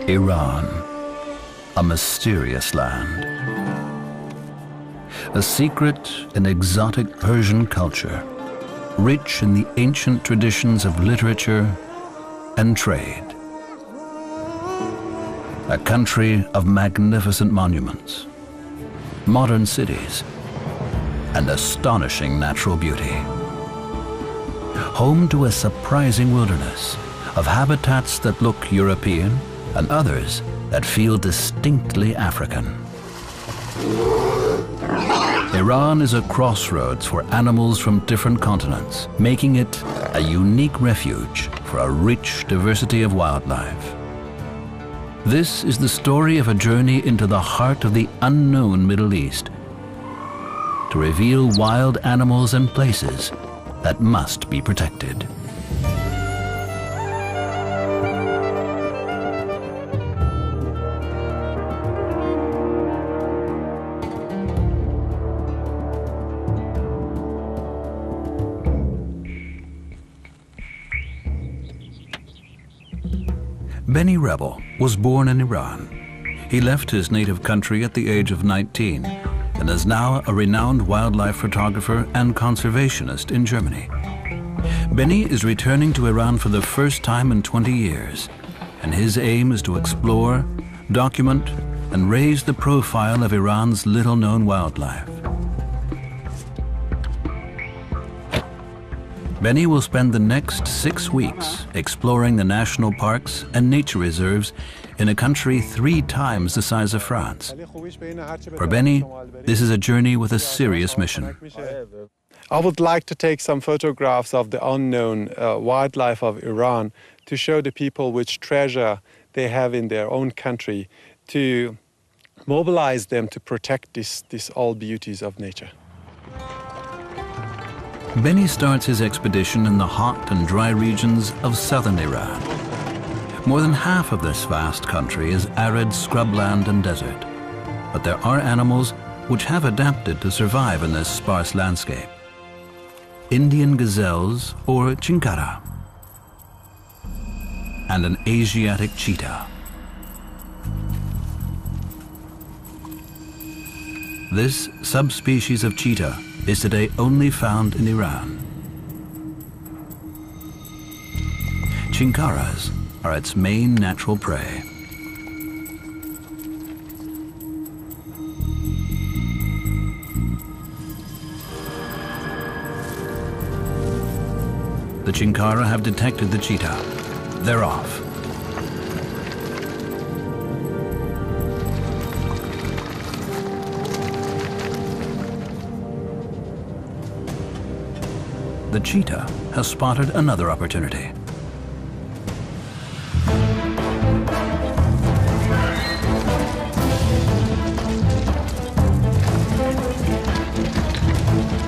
Iran, a mysterious land. A secret and exotic Persian culture, rich in the ancient traditions of literature and trade. A country of magnificent monuments, modern cities, and astonishing natural beauty. Home to a surprising wilderness of habitats that look European and others that feel distinctly African. Iran is a crossroads for animals from different continents, making it a unique refuge for a rich diversity of wildlife. This is the story of a journey into the heart of the unknown Middle East to reveal wild animals and places that must be protected. Benny Rebel was born in Iran. He left his native country at the age of 19 and is now a renowned wildlife photographer and conservationist in Germany. Benny is returning to Iran for the first time in 20 years, and his aim is to explore, document, and raise the profile of Iran's little-known wildlife. Benny will spend the next 6 weeks exploring the national parks and nature reserves in a country 3 times the size of France. For Benny, this is a journey with a serious mission. I would like to take some photographs of the unknown wildlife of Iran to show the people which treasure they have in their own country, to mobilize them to protect these all beauties of nature. Benny starts his expedition in the hot and dry regions of southern Iran. More than half of this vast country is arid scrubland and desert, but there are animals which have adapted to survive in this sparse landscape. Indian gazelles or chinkara, and an Asiatic cheetah. This subspecies of cheetah is today only found in Iran. Chinkaras are its main natural prey. The chinkara have detected the cheetah. They're off. The cheetah has spotted another opportunity.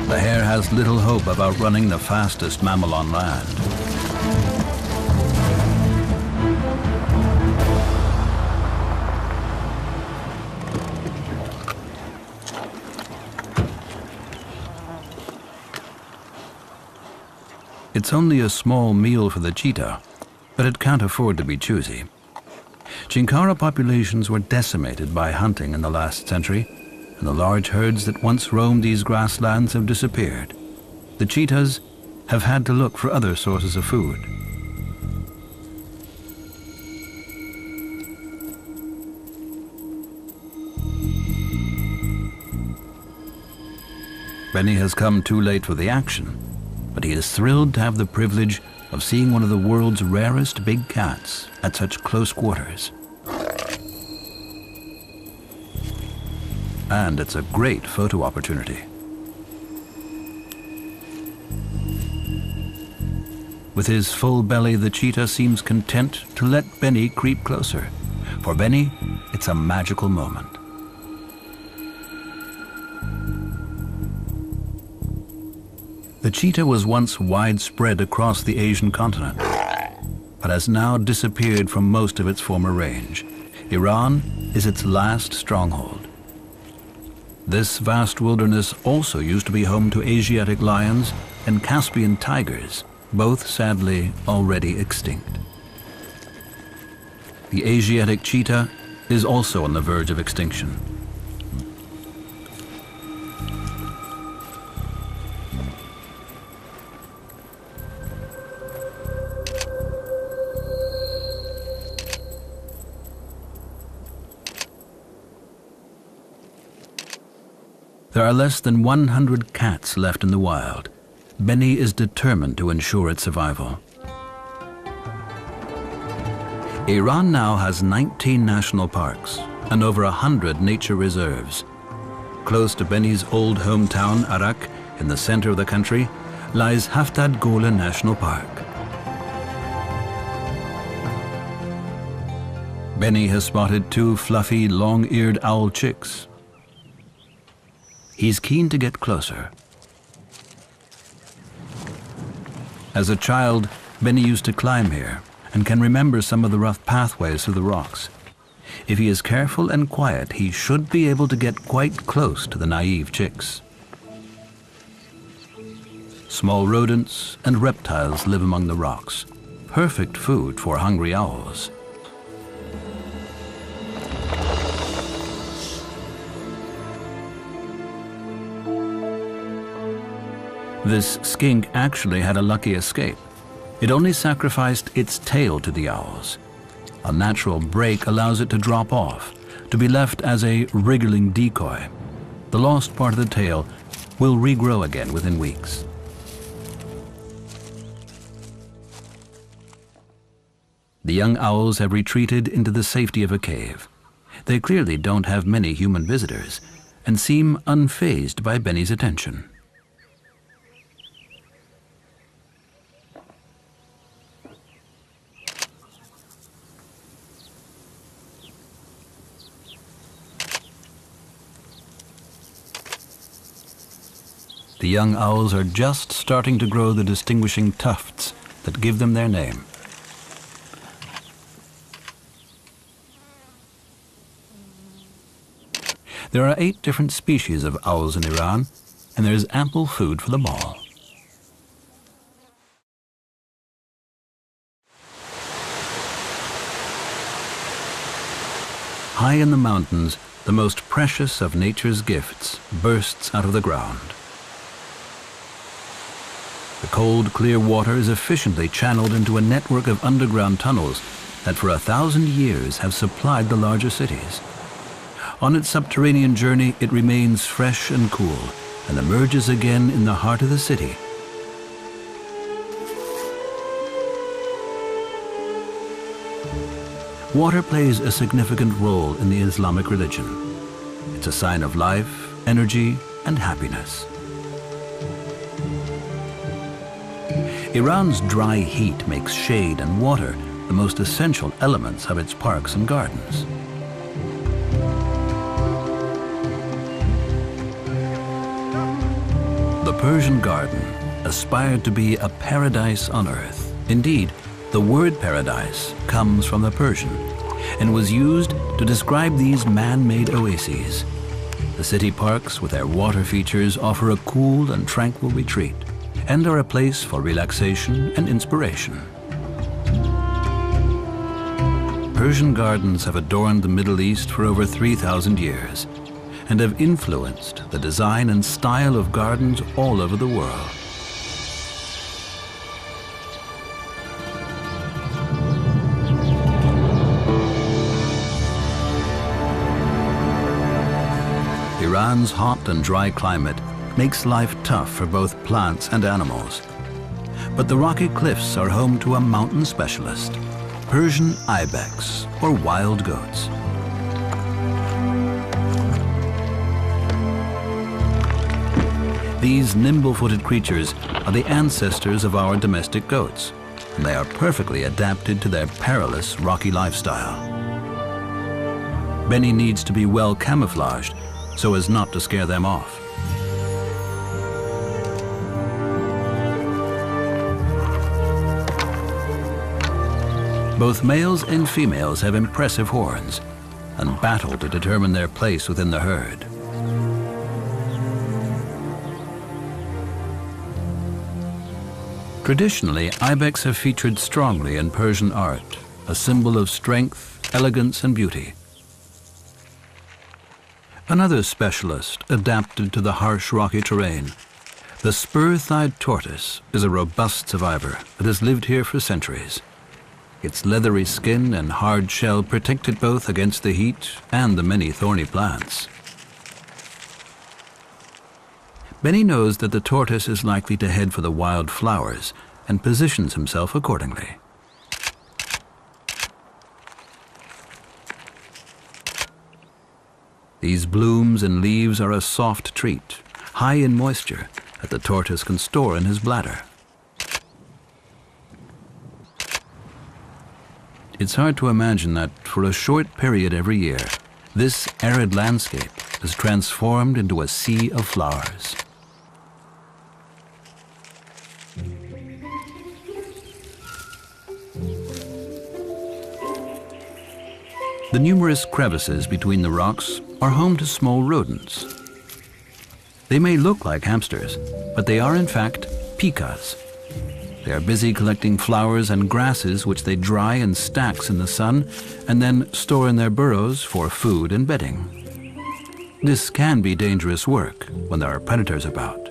The hare has little hope of outrunning the fastest mammal on land. It's only a small meal for the cheetah, but it can't afford to be choosy. Chinkara populations were decimated by hunting in the last century, and the large herds that once roamed these grasslands have disappeared. The cheetahs have had to look for other sources of food. Benny has come too late for the action, but he is thrilled to have the privilege of seeing one of the world's rarest big cats at such close quarters. And it's a great photo opportunity. With his full belly, the cheetah seems content to let Benny creep closer. For Benny, it's a magical moment. The cheetah was once widespread across the Asian continent, but has now disappeared from most of its former range. Iran is its last stronghold. This vast wilderness also used to be home to Asiatic lions and Caspian tigers, both sadly already extinct. The Asiatic cheetah is also on the verge of extinction. There are less than 100 cats left in the wild. Benny is determined to ensure its survival. Iran now has 19 national parks and over 100 nature reserves. Close to Benny's old hometown, Arak, in the center of the country, lies Haftad Gole National Park. Benny has spotted 2 fluffy, long-eared owl chicks. He's keen to get closer. As a child, Benny used to climb here and can remember some of the rough pathways through the rocks. If he is careful and quiet, he should be able to get quite close to the naive chicks. Small rodents and reptiles live among the rocks, perfect food for hungry owls. This skink actually had a lucky escape. It only sacrificed its tail to the owls. A natural break allows it to drop off, to be left as a wriggling decoy. The lost part of the tail will regrow again within weeks. The young owls have retreated into the safety of a cave. They clearly don't have many human visitors and seem unfazed by Benny's attention. The young owls are just starting to grow the distinguishing tufts that give them their name. There are 8 different species of owls in Iran, and there is ample food for them all. High in the mountains, the most precious of nature's gifts bursts out of the ground. The cold, clear water is efficiently channeled into a network of underground tunnels that for 1,000 years have supplied the larger cities. On its subterranean journey, it remains fresh and cool and emerges again in the heart of the city. Water plays a significant role in the Islamic religion. It's a sign of life, energy, and happiness. Iran's dry heat makes shade and water the most essential elements of its parks and gardens. The Persian garden aspired to be a paradise on earth. Indeed, the word paradise comes from the Persian and was used to describe these man-made oases. The city parks with their water features offer a cool and tranquil retreat and are a place for relaxation and inspiration. Persian gardens have adorned the Middle East for over 3,000 years and have influenced the design and style of gardens all over the world. Iran's hot and dry climate makes life tough for both plants and animals. But the rocky cliffs are home to a mountain specialist, Persian ibex, or wild goats. These nimble-footed creatures are the ancestors of our domestic goats, and they are perfectly adapted to their perilous rocky lifestyle. Benny needs to be well camouflaged so as not to scare them off. Both males and females have impressive horns and battle to determine their place within the herd. Traditionally, ibex have featured strongly in Persian art, a symbol of strength elegance and beauty. Another specialist adapted to the harsh rocky terrain. The spur-thighed tortoise is a robust survivor that has lived here for centuries. Its leathery skin and hard shell protect it both against the heat and the many thorny plants. Benny knows that the tortoise is likely to head for the wild flowers and positions himself accordingly. These blooms and leaves are a soft treat, high in moisture, that the tortoise can store in his bladder. It's hard to imagine that for a short period every year, this arid landscape is transformed into a sea of flowers. The numerous crevices between the rocks are home to small rodents. They may look like hamsters, but they are in fact pikas. They are busy collecting flowers and grasses which they dry in stacks in the sun and then store in their burrows for food and bedding. This can be dangerous work when there are predators about.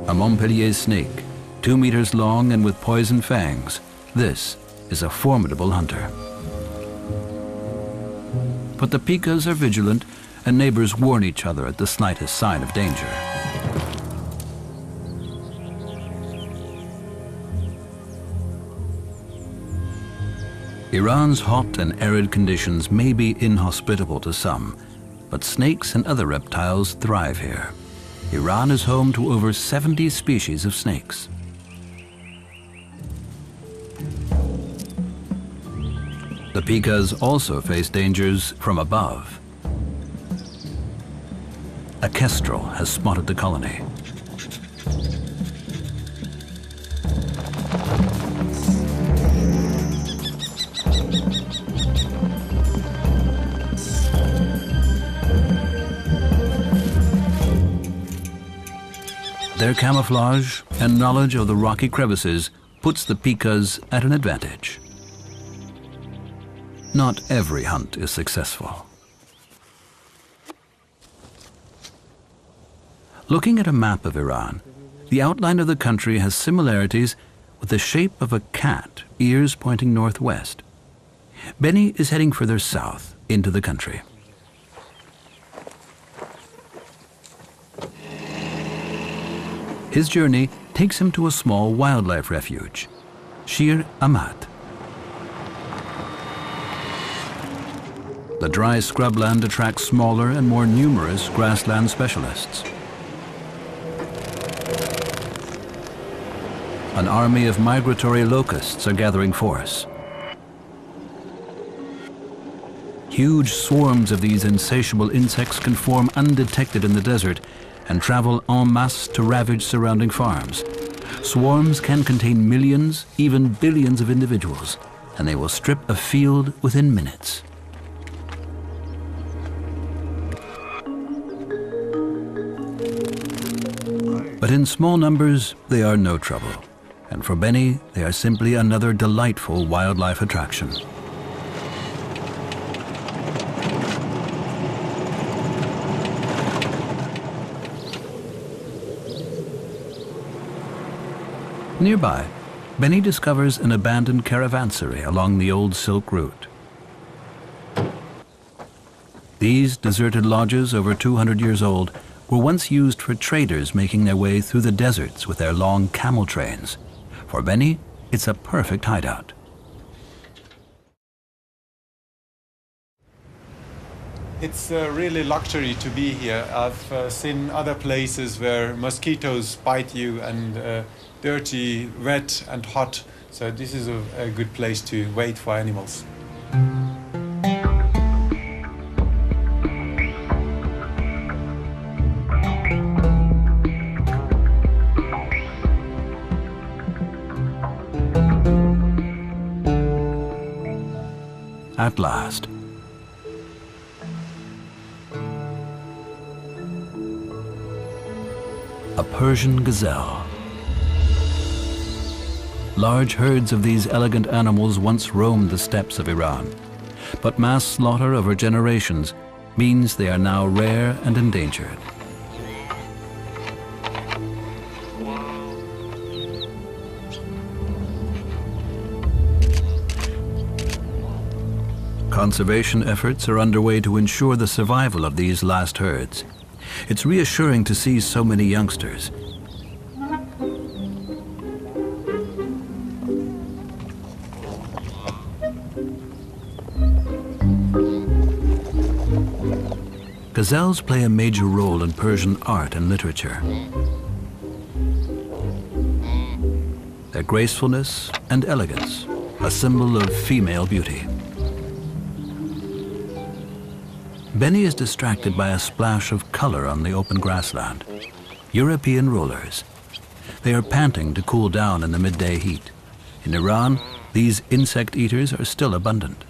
A Montpellier snake, 2 meters long and with poison fangs. This is a formidable hunter. But the pikas are vigilant, and neighbors warn each other at the slightest sign of danger. Iran's hot and arid conditions may be inhospitable to some, but snakes and other reptiles thrive here. Iran is home to over 70 species of snakes. The pikas also face dangers from above. A kestrel has spotted the colony. Their camouflage and knowledge of the rocky crevices puts the pikas at an advantage. Not every hunt is successful. Looking at a map of Iran, the outline of the country has similarities with the shape of a cat, ears pointing northwest. Benny is heading further south into the country. His journey takes him to a small wildlife refuge, Shir Ahmad. The dry scrubland attracts smaller and more numerous grassland specialists. An army of migratory locusts are gathering force. Huge swarms of these insatiable insects can form undetected in the desert and travel en masse to ravage surrounding farms. Swarms can contain millions, even billions of individuals, and they will strip a field within minutes. But in small numbers, they are no trouble. And for Benny, they are simply another delightful wildlife attraction. Nearby, Benny discovers an abandoned caravanserai along the old Silk Route. These deserted lodges, over 200 years old, were once used for traders making their way through the deserts with their long camel trains. For Benny, it's a perfect hideout. It's really luxury to be here. I've seen other places where mosquitoes bite you and dirty, wet and hot. So this is a good place to wait for animals. At last. A Persian gazelle. Large herds of these elegant animals once roamed the steppes of Iran, but mass slaughter over generations means they are now rare and endangered. Conservation efforts are underway to ensure the survival of these last herds. It's reassuring to see so many youngsters. Gazelles play a major role in Persian art and literature. Their gracefulness and elegance, a symbol of female beauty. Benny is distracted by a splash of color on the open grassland. European rollers. They are panting to cool down in the midday heat. In Iran, these insect eaters are still abundant.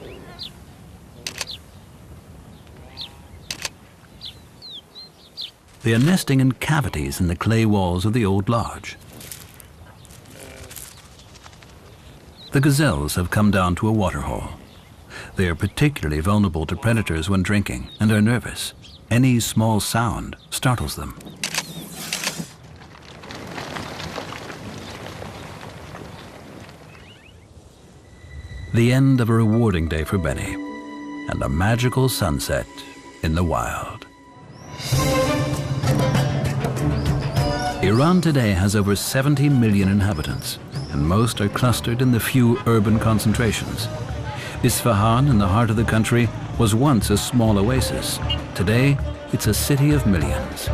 They are nesting in cavities in the clay walls of the old lodge. The gazelles have come down to a waterhole. They are particularly vulnerable to predators when drinking and are nervous. Any small sound startles them. The end of a rewarding day for Benny and a magical sunset in the wild. Iran today has over 70 million inhabitants, and most are clustered in the few urban concentrations. Isfahan, in the heart of the country, was once a small oasis. Today, it's a city of millions.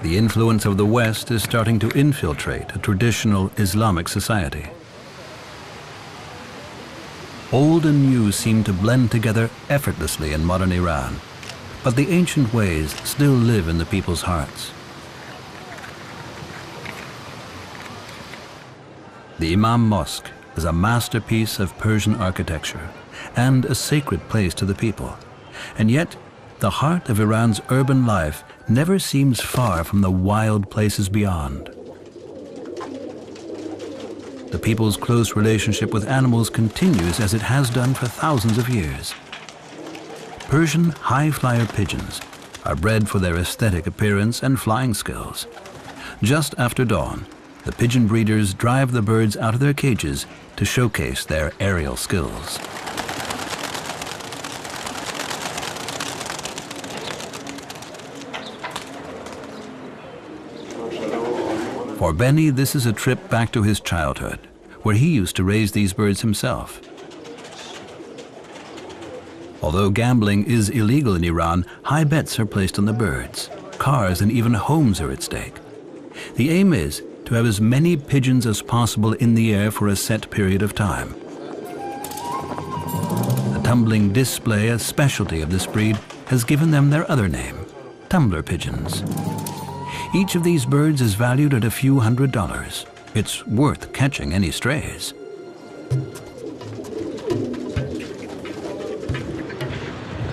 The influence of the West is starting to infiltrate a traditional Islamic society. Old and new seem to blend together effortlessly in modern Iran, but the ancient ways still live in the people's hearts. The Imam Mosque is a masterpiece of Persian architecture and a sacred place to the people, and yet the heart of Iran's urban life never seems far from the wild places beyond. The people's close relationship with animals continues as it has done for thousands of years. Persian high-flyer pigeons are bred for their aesthetic appearance and flying skills. Just after dawn, the pigeon breeders drive the birds out of their cages to showcase their aerial skills. For Benny, this is a trip back to his childhood, where he used to raise these birds himself. Although gambling is illegal in Iran, high bets are placed on the birds. Cars and even homes are at stake. The aim is to have as many pigeons as possible in the air for a set period of time. The tumbling display, a specialty of this breed, has given them their other name, tumbler pigeons. Each of these birds is valued at a few $100s. It's worth catching any strays.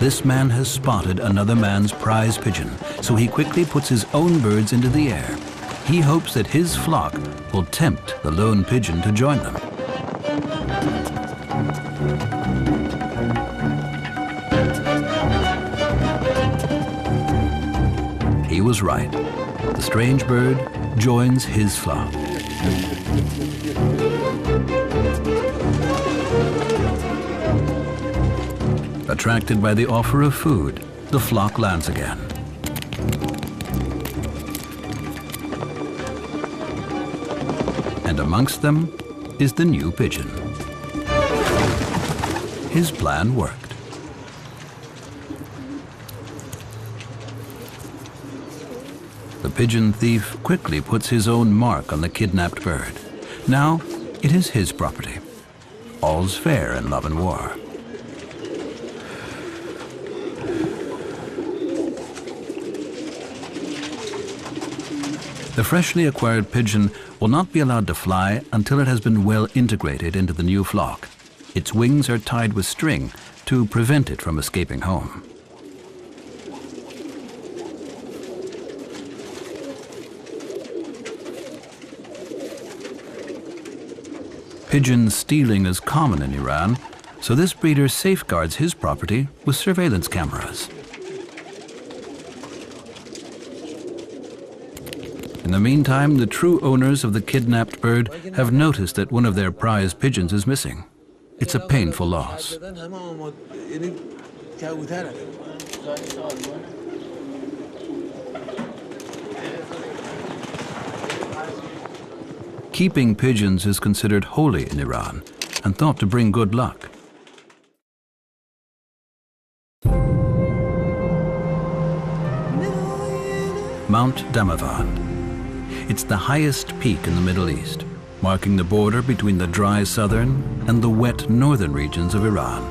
This man has spotted another man's prize pigeon, so he quickly puts his own birds into the air. He hopes that his flock will tempt the lone pigeon to join them. He was right. The strange bird joins his flock. Attracted by the offer of food, the flock lands again. And amongst them is the new pigeon. His plan worked. The pigeon thief quickly puts his own mark on the kidnapped bird. Now it is his property. All's fair in love and war. The freshly acquired pigeon will not be allowed to fly until it has been well integrated into the new flock. Its wings are tied with string to prevent it from escaping home. Pigeon stealing is common in Iran, so this breeder safeguards his property with surveillance cameras. In the meantime, the true owners of the kidnapped bird have noticed that one of their prize pigeons is missing. It's a painful loss. Keeping pigeons is considered holy in Iran and thought to bring good luck. Mount Damavand. It's the highest peak in the Middle East, marking the border between the dry southern and the wet northern regions of Iran.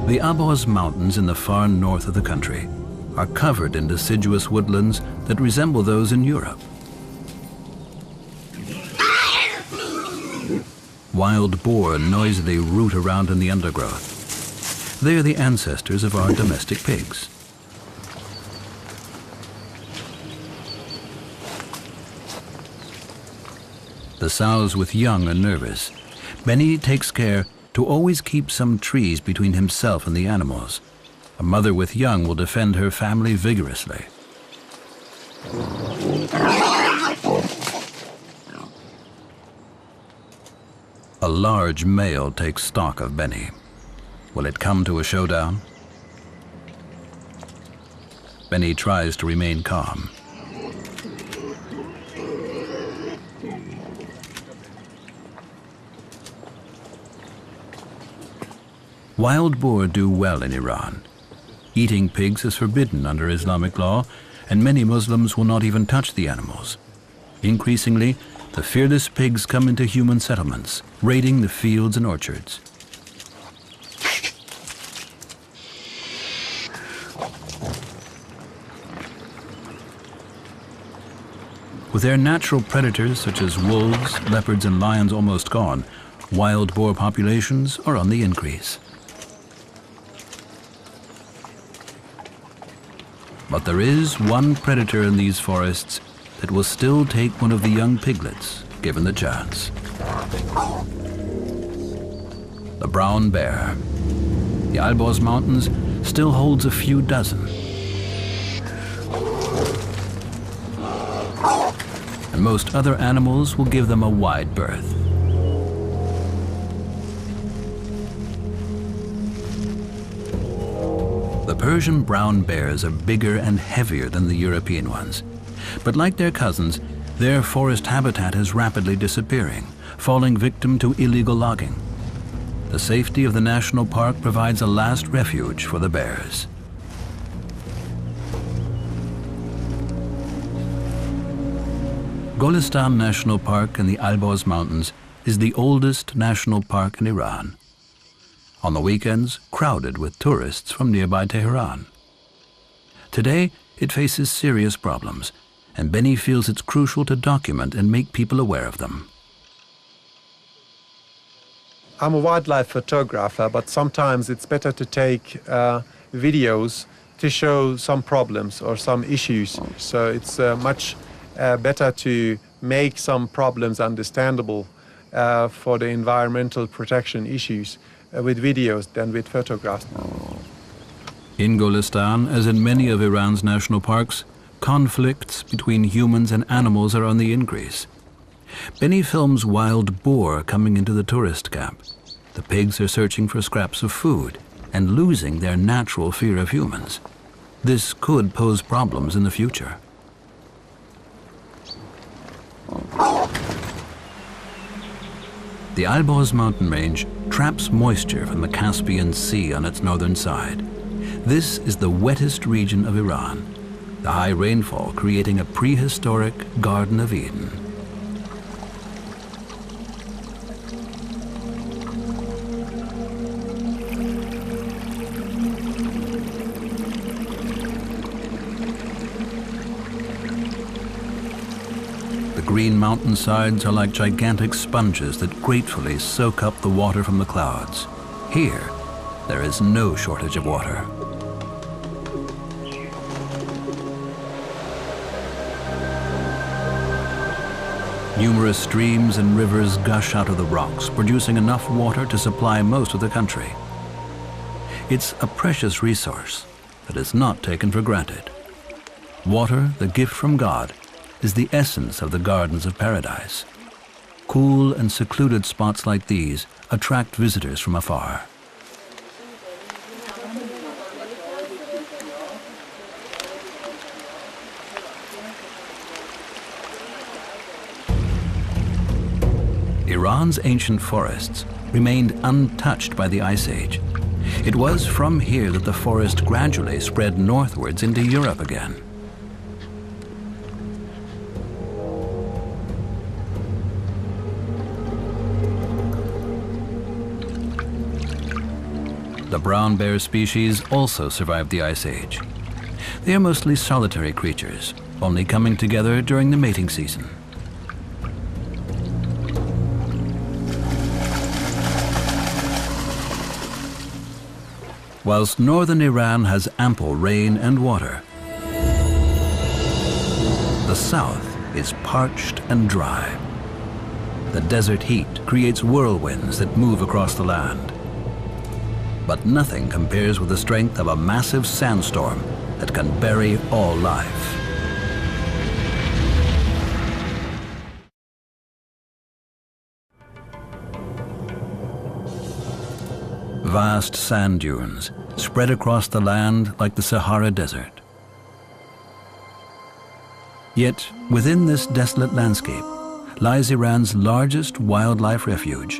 The Alborz Mountains in the far north of the country are covered in deciduous woodlands that resemble those in Europe. Wild boar noisily root around in the undergrowth. They are the ancestors of our domestic pigs. The sows with young are nervous. Benny takes care to always keep some trees between himself and the animals. A mother with young will defend her family vigorously. A large male takes stock of Benny. Will it come to a showdown? Benny tries to remain calm. Wild boar do well in Iran. Eating pigs is forbidden under Islamic law, and many Muslims will not even touch the animals. Increasingly, the fearless pigs come into human settlements, raiding the fields and orchards. With their natural predators such as wolves, leopards, and lions almost gone, wild boar populations are on the increase. But there is one predator in these forests that will still take one of the young piglets, given the chance. The brown bear. The Alborz Mountains still holds a few dozen. And most other animals will give them a wide berth. The Persian brown bears are bigger and heavier than the European ones. But like their cousins, their forest habitat is rapidly disappearing, falling victim to illegal logging. The safety of the national park provides a last refuge for the bears. Golistan National Park in the Alborz Mountains is the oldest national park in Iran. On the weekends, crowded with tourists from nearby Tehran. Today, it faces serious problems, and Benny feels it's crucial to document and make people aware of them. I'm a wildlife photographer, but sometimes it's better to take videos to show some problems or some issues. So it's much better to make some problems understandable for the environmental protection issues with videos than with photographs. In Golistan, as in many of Iran's national parks, conflicts between humans and animals are on the increase. Benny films wild boar coming into the tourist camp. The pigs are searching for scraps of food and losing their natural fear of humans. This could pose problems in the future. The Alborz mountain range traps moisture from the Caspian Sea on its northern side. This is the wettest region of Iran, the high rainfall creating a prehistoric Garden of Eden. green mountainsides are like gigantic sponges that gratefully soak up the water from the clouds. Here, there is no shortage of water. Numerous streams and rivers gush out of the rocks, producing enough water to supply most of the country. It's a precious resource that is not taken for granted. Water, the gift from God, is the essence of the gardens of paradise. Cool and secluded spots like these attract visitors from afar. Iran's ancient forests remained untouched by the Ice Age. It was from here that the forest gradually spread northwards into Europe again. The brown bear species also survived the Ice Age. They are mostly solitary creatures, only coming together during the mating season. Whilst northern Iran has ample rain and water, the south is parched and dry. The desert heat creates whirlwinds that move across the land. But nothing compares with the strength of a massive sandstorm that can bury all life. Vast sand dunes spread across the land like the Sahara Desert. Yet, within this desolate landscape lies Iran's largest wildlife refuge,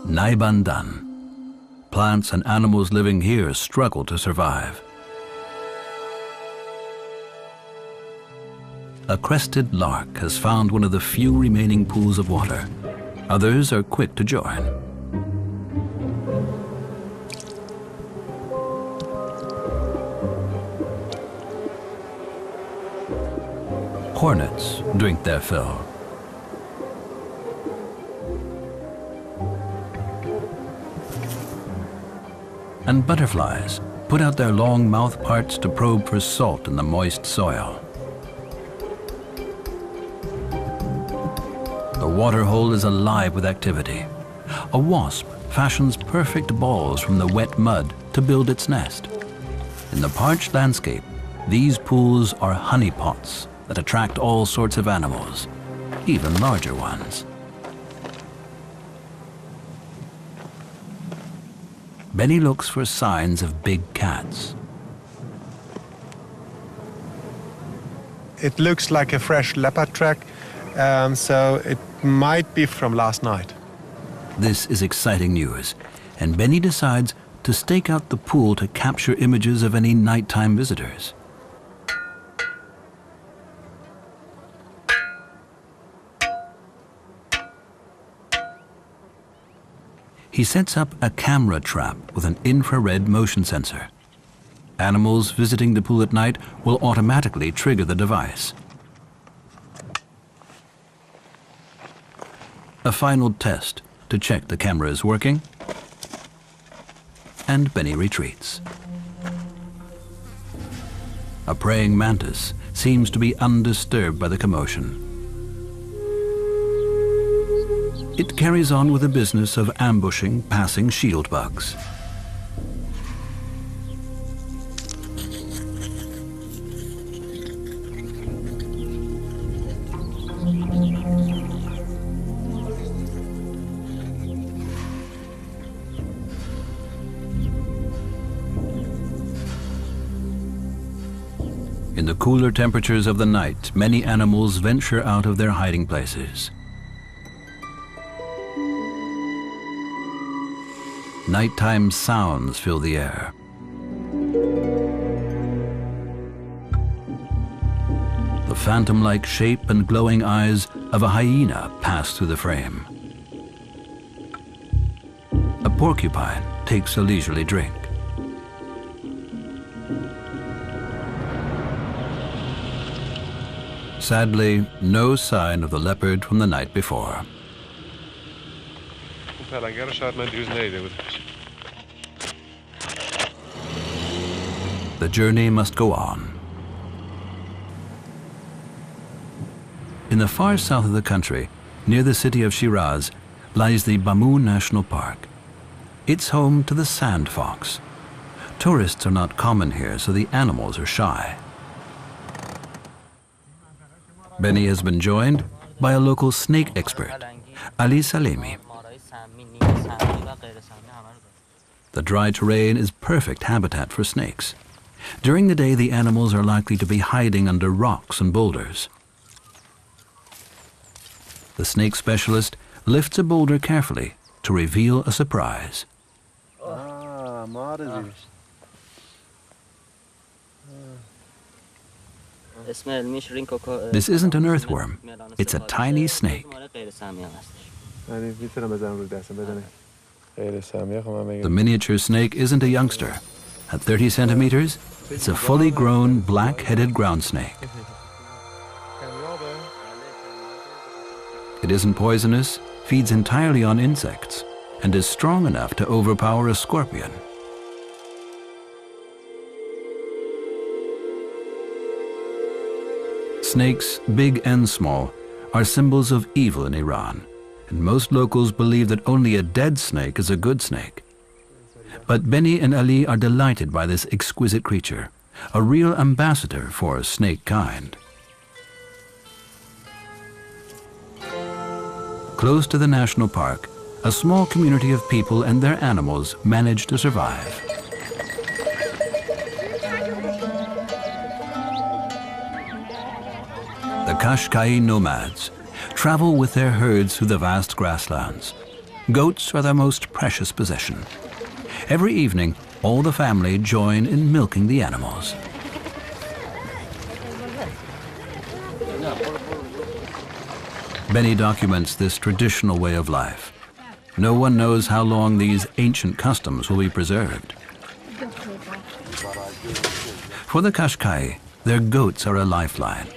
Naibandan. Plants and animals living here struggle to survive. A crested lark has found one of the few remaining pools of water. Others are quick to join. Hornets drink their fill. And butterflies put out their long mouth parts to probe for salt in the moist soil. The waterhole is alive with activity. A wasp fashions perfect balls from the wet mud to build its nest. In the parched landscape, these pools are honey pots that attract all sorts of animals, even larger ones. Benny looks for signs of big cats. It looks like a fresh leopard track, so it might be from last night. This is exciting news, and Benny decides to stake out the pool to capture images of any nighttime visitors. He sets up a camera trap with an infrared motion sensor. Animals visiting the pool at night will automatically trigger the device. A final test to check the camera is working, and Benny retreats. A praying mantis seems to be undisturbed by the commotion. It carries on with the business of ambushing passing shield bugs. In the cooler temperatures of the night, many animals venture out of their hiding places. Nighttime sounds fill the air. The phantom-like shape and glowing eyes of a hyena pass through the frame. A porcupine takes a leisurely drink. Sadly, no sign of the leopard from the night before. The journey must go on. In the far south of the country, near the city of Shiraz, lies the Bamu National Park. It's home to the sand fox. Tourists are not common here, so the animals are shy. Benny has been joined by a local snake expert, Ali Salemi. The dry terrain is perfect habitat for snakes. During the day, the animals are likely to be hiding under rocks and boulders. The snake specialist lifts a boulder carefully to reveal a surprise. This isn't an earthworm, it's a tiny snake. The miniature snake isn't a youngster. At 30 centimeters, it's a fully grown black-headed ground snake. It isn't poisonous, feeds entirely on insects, and is strong enough to overpower a scorpion. Snakes, big and small, are symbols of evil in Iran, and most locals believe that only a dead snake is a good snake. But Benny and Ali are delighted by this exquisite creature, a real ambassador for snake kind. Close to the national park, a small community of people and their animals manage to survive. The Qashqai nomads travel with their herds through the vast grasslands. Goats are their most precious possession. Every evening, all the family join in milking the animals. Benny documents this traditional way of life. No one knows how long these ancient customs will be preserved. For the Qashqai, their goats are a lifeline.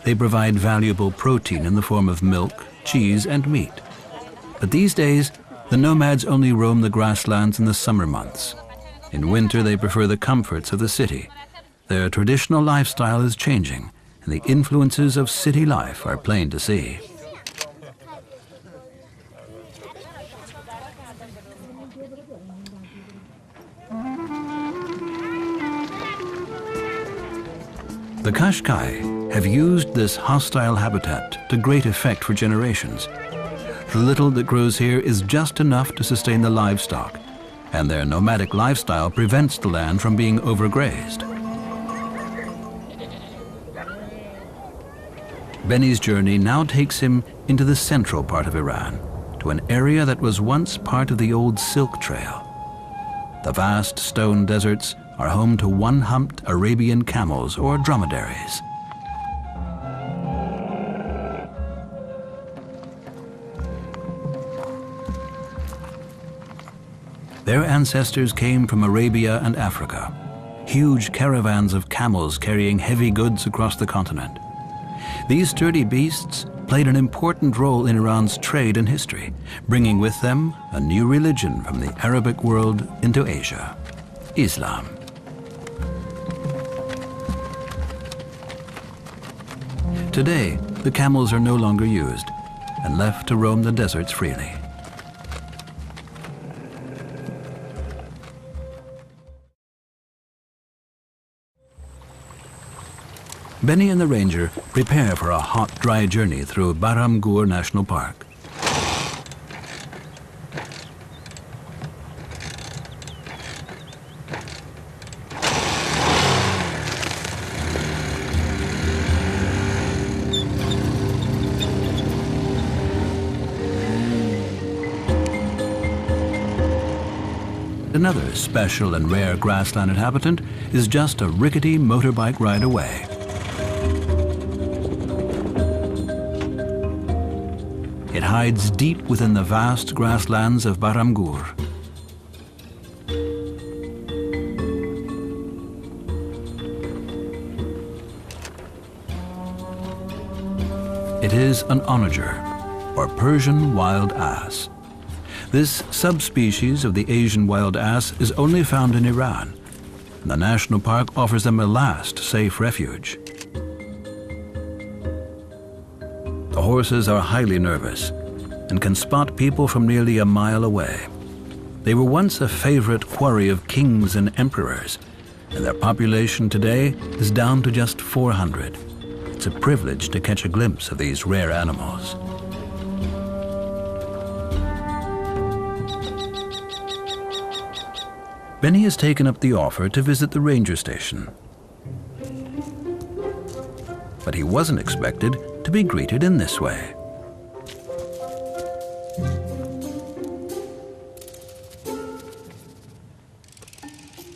They provide valuable protein in the form of milk, cheese, and meat. But these days, the nomads only roam the grasslands in the summer months. In winter, they prefer the comforts of the city. Their traditional lifestyle is changing, and the influences of city life are plain to see. The Qashqai have used this hostile habitat to great effect for generations. The little that grows here is just enough to sustain the livestock, and their nomadic lifestyle prevents the land from being overgrazed. Benny's journey now takes him into the central part of Iran, to an area that was once part of the old Silk Trail. The vast stone deserts are home to one-humped Arabian camels or dromedaries. Their ancestors came from Arabia and Africa, huge caravans of camels carrying heavy goods across the continent. These sturdy beasts played an important role in Iran's trade and history, bringing with them a new religion from the Arabic world into Asia, Islam. Today, the camels are no longer used and left to roam the deserts freely. Benny and the ranger prepare for a hot, dry journey through Baramgur National Park. Another special and rare grassland inhabitant is just a rickety motorbike ride away. It hides deep within the vast grasslands of Baramgur. It is an onager, or Persian wild ass. This subspecies of the Asian wild ass is only found in Iran, and the national park offers them a last safe refuge. The horses are highly nervous and can spot people from nearly a mile away. They were once a favorite quarry of kings and emperors, and their population today is down to just 400. It's a privilege to catch a glimpse of these rare animals. Benny has taken up the offer to visit the ranger station. But he wasn't expected to be greeted in this way.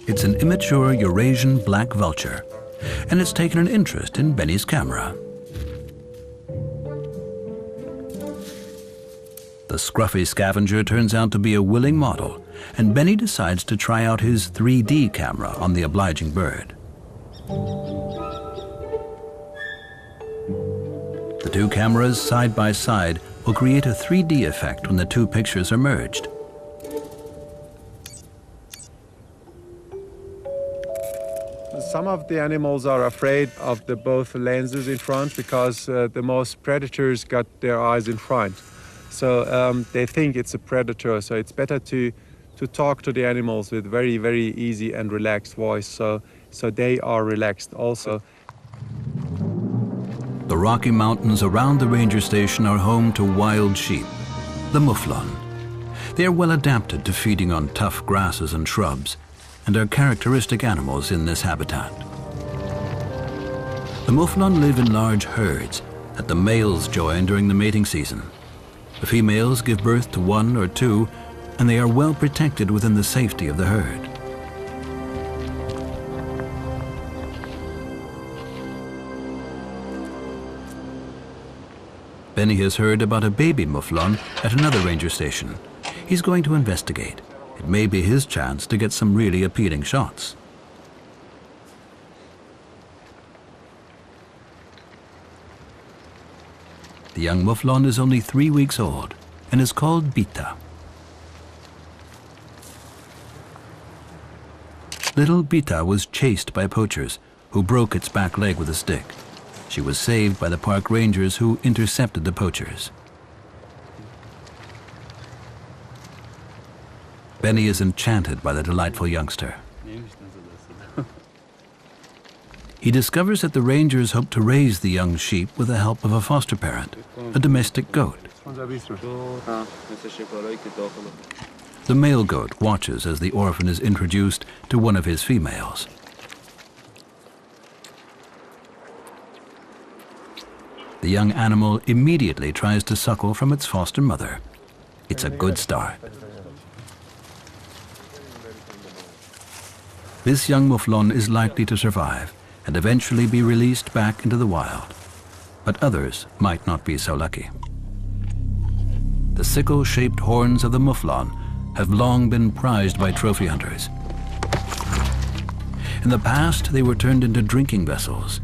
It's an immature Eurasian black vulture, and it's taken an interest in Benny's camera. The scruffy scavenger turns out to be a willing model, and Benny decides to try out his 3D camera on the obliging bird. The two cameras side by side will create a 3D effect when the two pictures are merged. Some of the animals are afraid of the both lenses in front because the most predators got their eyes in front. So they think it's a predator, so it's better to talk to the animals with very, very easy and relaxed voice, so they are relaxed also. The Rocky Mountains around the ranger station are home to wild sheep, the mouflon. They are well adapted to feeding on tough grasses and shrubs, and are characteristic animals in this habitat. The mouflon live in large herds that the males join during the mating season. The females give birth to 1 or 2, and they are well protected within the safety of the herd. Benny has heard about a baby mouflon at another ranger station. He's going to investigate. It may be his chance to get some really appealing shots. The young mouflon is only 3 weeks old and is called Bita. Little Bita was chased by poachers who broke its back leg with a stick. She was saved by the park rangers who intercepted the poachers. Benny is enchanted by the delightful youngster. He discovers that the rangers hope to raise the young sheep with the help of a foster parent, a domestic goat. The male goat watches as the orphan is introduced to one of his females. The young animal immediately tries to suckle from its foster mother. It's a good start. This young mouflon is likely to survive and eventually be released back into the wild. But others might not be so lucky. The sickle-shaped horns of the mouflon have long been prized by trophy hunters. In the past, they were turned into drinking vessels.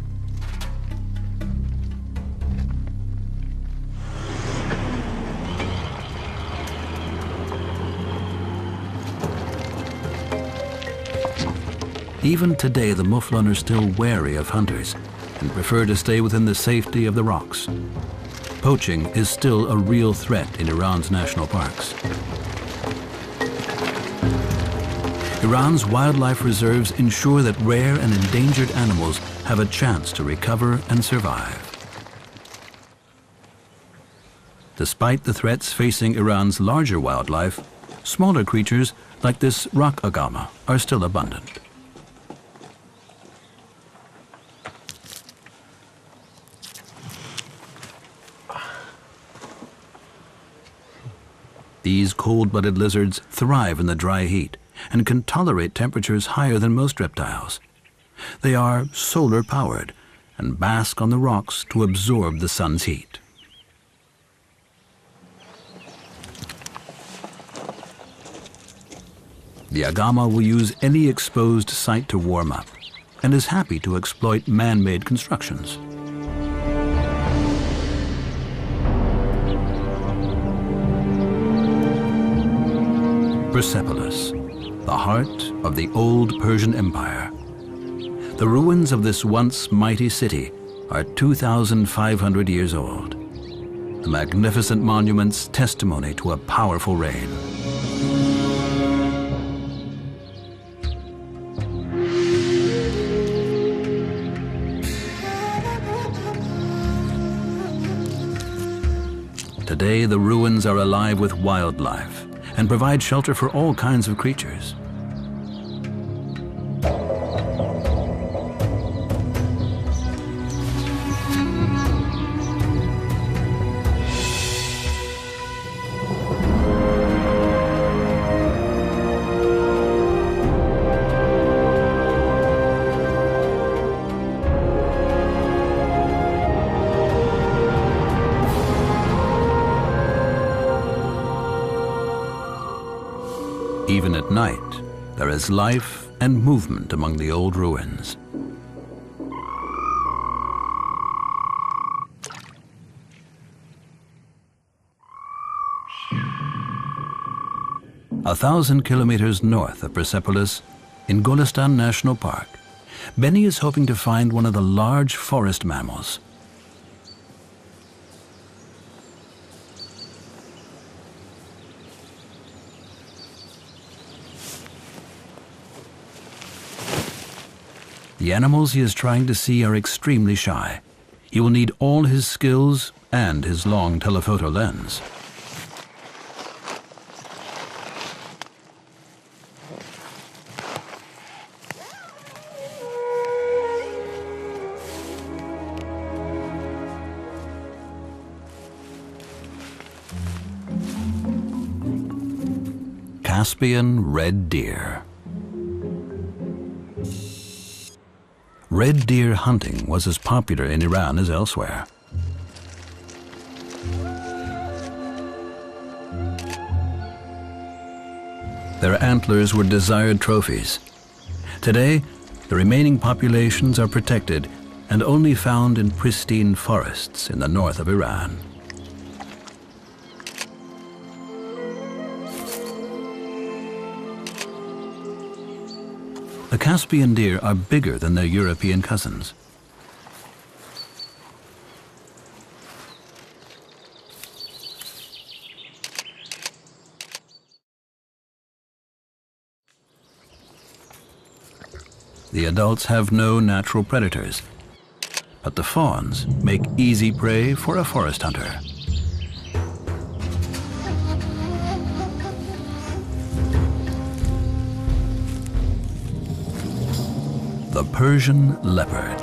Even today, the mouflon are still wary of hunters and prefer to stay within the safety of the rocks. Poaching is still a real threat in Iran's national parks. Iran's wildlife reserves ensure that rare and endangered animals have a chance to recover and survive. Despite the threats facing Iran's larger wildlife, smaller creatures like this rock agama are still abundant. These cold-blooded lizards thrive in the dry heat and can tolerate temperatures higher than most reptiles. They are solar-powered and bask on the rocks to absorb the sun's heat. The agama will use any exposed site to warm up and is happy to exploit man-made constructions. Persepolis, the heart of the old Persian Empire. The ruins of this once mighty city are 2,500 years old. The magnificent monuments testimony to a powerful reign. Today, the ruins are alive with wildlife and provide shelter for all kinds of creatures. Even at night, there is life and movement among the old ruins. A 1,000 kilometers north of Persepolis, in Golestan National Park, Benny is hoping to find one of the large forest mammals. The animals he is trying to see are extremely shy. He will need all his skills and his long telephoto lens. Caspian red deer. Red deer hunting was as popular in Iran as elsewhere. Their antlers were desired trophies. Today, the remaining populations are protected and only found in pristine forests in the north of Iran. The Caspian deer are bigger than their European cousins. The adults have no natural predators, but the fawns make easy prey for a forest hunter. The Persian leopard.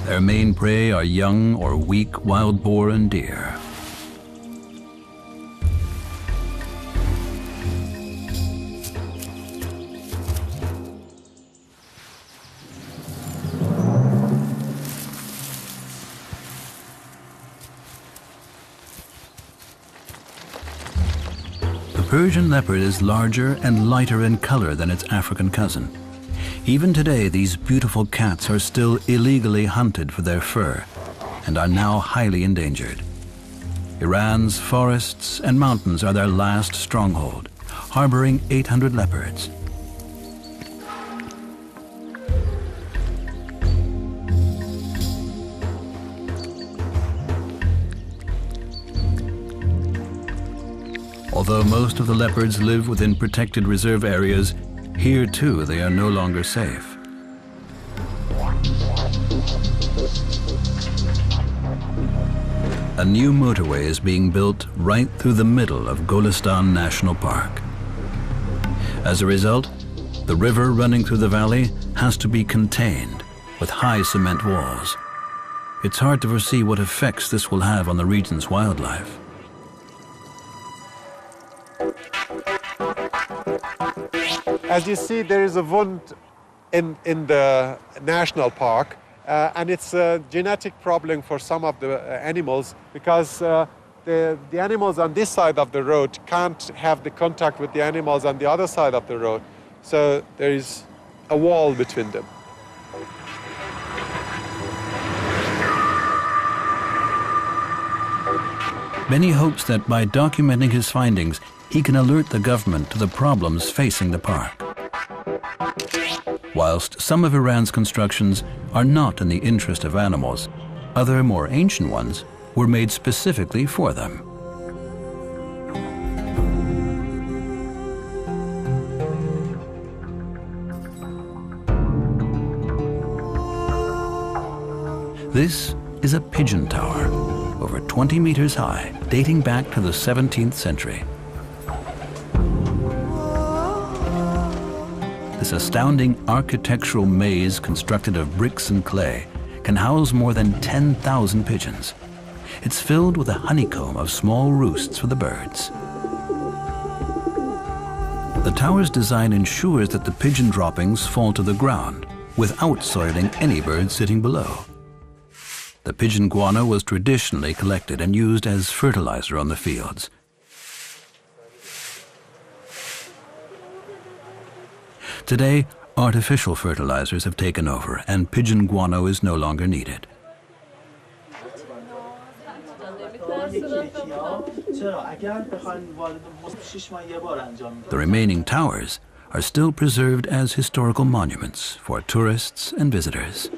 Their main prey are young or weak wild boar and deer. The Persian leopard is larger and lighter in color than its African cousin. Even today, these beautiful cats are still illegally hunted for their fur and are now highly endangered. Iran's forests and mountains are their last stronghold, harboring 800 leopards. Although most of the leopards live within protected reserve areas, here too they are no longer safe. A new motorway is being built right through the middle of Golestan National Park. As a result, the river running through the valley has to be contained with high cement walls. It's hard to foresee what effects this will have on the region's wildlife. As you see, there is a wound in the national park, and it's a genetic problem for some of the animals because the animals on this side of the road can't have the contact with the animals on the other side of the road. So there is a wall between them. Benny hopes that by documenting his findings, he can alert the government to the problems facing the park. Whilst some of Iran's constructions are not in the interest of animals, other more ancient ones were made specifically for them. This is a pigeon tower, over 20 meters high, dating back to the 17th century. This astounding architectural maze constructed of bricks and clay can house more than 10,000 pigeons. It's filled with a honeycomb of small roosts for the birds. The tower's design ensures that the pigeon droppings fall to the ground without soiling any bird sitting below. The pigeon guano was traditionally collected and used as fertilizer on the fields. Today, artificial fertilizers have taken over and pigeon guano is no longer needed. The remaining towers are still preserved as historical monuments for tourists and visitors.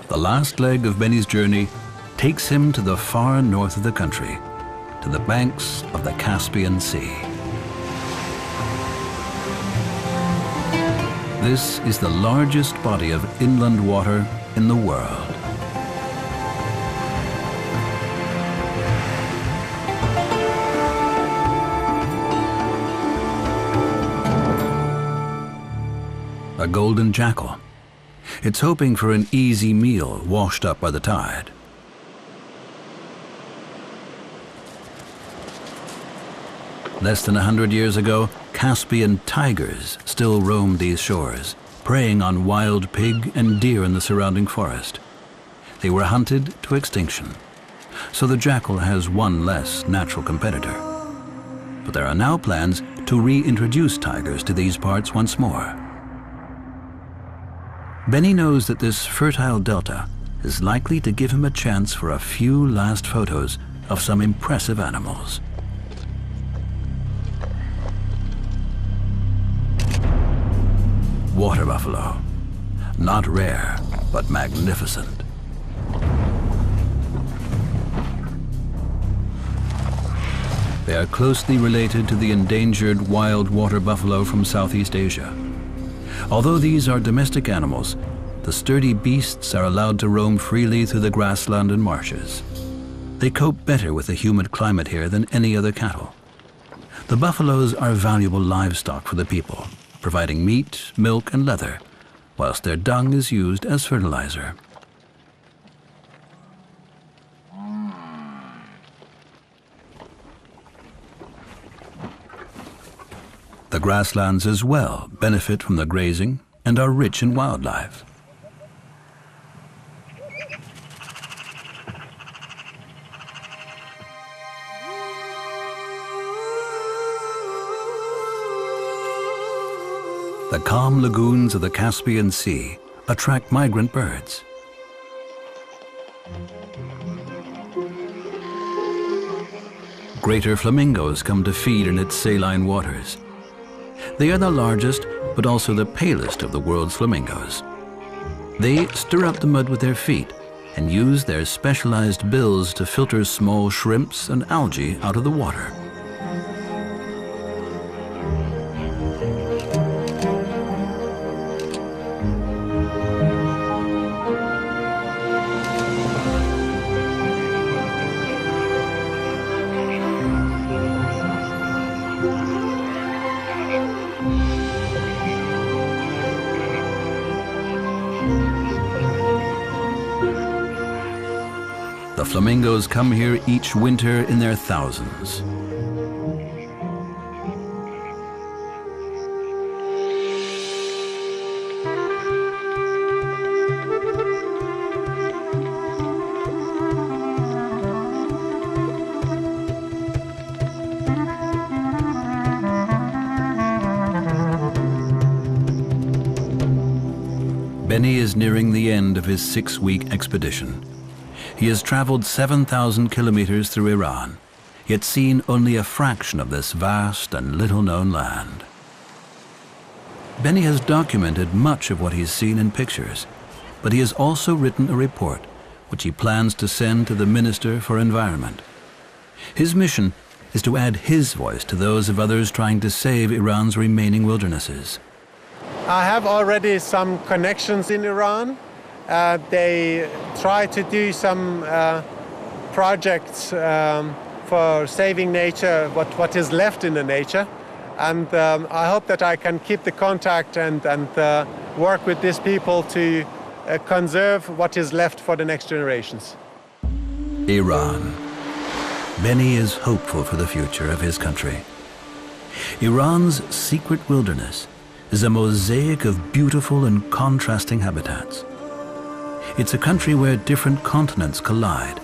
The last leg of Benny's journey takes him to the far north of the country, to the banks of the Caspian Sea. This is the largest body of inland water in the world. A golden jackal. It's hoping for an easy meal washed up by the tide. Less than 100 years ago, Caspian tigers still roamed these shores, preying on wild pig and deer in the surrounding forest. They were hunted to extinction, so the jackal has one less natural competitor. But there are now plans to reintroduce tigers to these parts once more. Benny knows that this fertile delta is likely to give him a chance for a few last photos of some impressive animals. Water buffalo, not rare, but magnificent. They are closely related to the endangered wild water buffalo from Southeast Asia. Although these are domestic animals, the sturdy beasts are allowed to roam freely through the grassland and marshes. They cope better with the humid climate here than any other cattle. The buffaloes are valuable livestock for the people, providing meat, milk, and leather, whilst their dung is used as fertilizer. The grasslands as well benefit from the grazing and are rich in wildlife. The calm lagoons of the Caspian Sea attract migrant birds. Greater flamingos come to feed in its saline waters. They are the largest, but also the palest of the world's flamingos. They stir up the mud with their feet and use their specialized bills to filter small shrimps and algae out of the water. The flamingos come here each winter in their thousands. Benny is nearing the end of his 6-week expedition. He has traveled 7,000 kilometers through Iran, yet seen only a fraction of this vast and little-known land. Benny has documented much of what he's seen in pictures, but he has also written a report which he plans to send to the Minister for Environment. His mission is to add his voice to those of others trying to save Iran's remaining wildernesses. I have already some connections in Iran. They try to do some projects for saving nature, what is left in the nature. And I hope that I can keep the contact and work with these people to conserve what is left for the next generations. Iran. Benny is hopeful for the future of his country. Iran's secret wilderness is a mosaic of beautiful and contrasting habitats. It's a country where different continents collide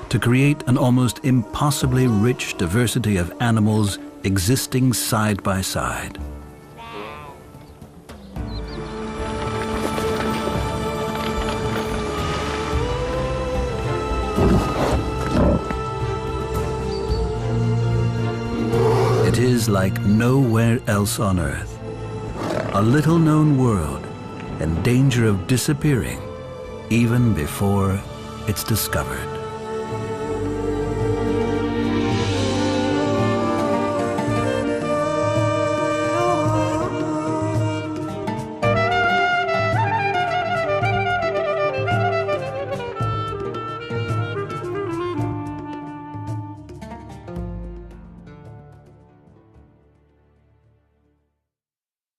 to create an almost impossibly rich diversity of animals existing side by side. It is like nowhere else on Earth. A little-known world in danger of disappearing even before it's discovered.